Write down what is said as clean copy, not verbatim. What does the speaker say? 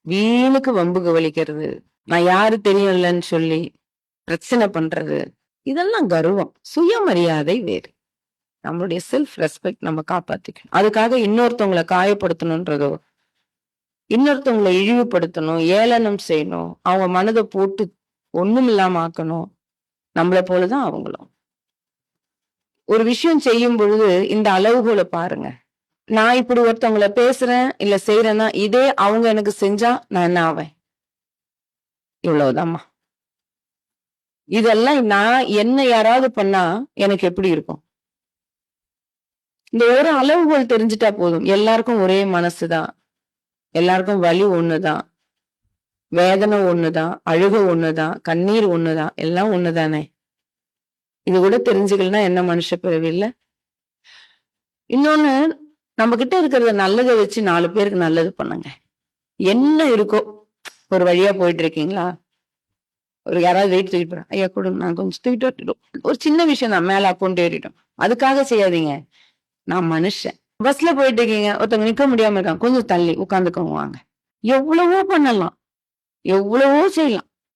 வீணுக்கு வம்புக்கு வலிக்கிறது, நான் யாரு தெரியும்லன்னு சொல்லி பிரச்சனை பண்றது, இதெல்லாம் கர்வம். சுயமரியாதை வேறு. நம்மளுடைய செல்ஃப் ரெஸ்பெக்ட் நம்ம காப்பாத்திக்கணும். அதுக்காக இன்னொருத்தவங்கள காயப்படுத்தணுன்றதோ, இன்னொருத்தவங்கள இழிவுபடுத்தணும், ஏளனம் செய்யணும், அவங்க மனத போட்டு ஒண்ணும் இல்லாம ஆக்கணும். நம்மள போலதான் அவங்களும். ஒரு விஷயம் செய்யும் பொழுது இந்த அளவுகோல பாருங்க. நான் இப்படி ஒருத்தவங்கள பேசுறேன், இல்ல செய்றேன்னா, இதே அவங்க எனக்கு செஞ்சா நான் என்ன ஆவேன்? இவ்வளவுதாம்மா. இதெல்லாம் நான் என்ன யாராவது பண்ணா எனக்கு எப்படி இருக்கும்? இந்த ஒரு அளவுகோல் தெரிஞ்சுட்டா போதும். எல்லாருக்கும் ஒரே மனசுதான். எல்லாருக்கும் வலி ஒண்ணுதான். வேதனை ஒண்ணுதான். அழுகை ஒண்ணுதான். கண்ணீர் ஒண்ணுதான். எல்லாம் ஒண்ணுதானே. இது கூட தெரிஞ்சுக்கலன்னா என்ன மனுஷ பிறவி இல்ல? இன்னொன்னு, நம்ம கிட்ட இருக்கிறத நல்லத வச்சு 4 பேருக்கு நல்லது பண்ணுங்க. என்ன இருக்கோ, ஒரு வழியா போயிட்டு இருக்கீங்களா? ஒரு யாராவது வெயிட் தூக்கிட்டு போறாங்க. ஐயா குடுங்க, நான் கொஞ்சம் தூக்கிட்டு வரட்டும். ஒரு சின்ன விஷயம் தான், மேல அக்கௌண்ட் ஏறிட்டோம். அதுக்காக செய்யாதீங்க. நான் மனுஷன். பஸ்ல போயிட்டு இருக்கீங்க, ஒருத்தவங்க நிக்க முடியாம இருக்காங்க. கொஞ்சம் தள்ளி உட்கார்ந்துக்கோங்க வாங்க. எவ்வளவோ பண்ணலாம். எவ்வளவோ செய்யலாம்.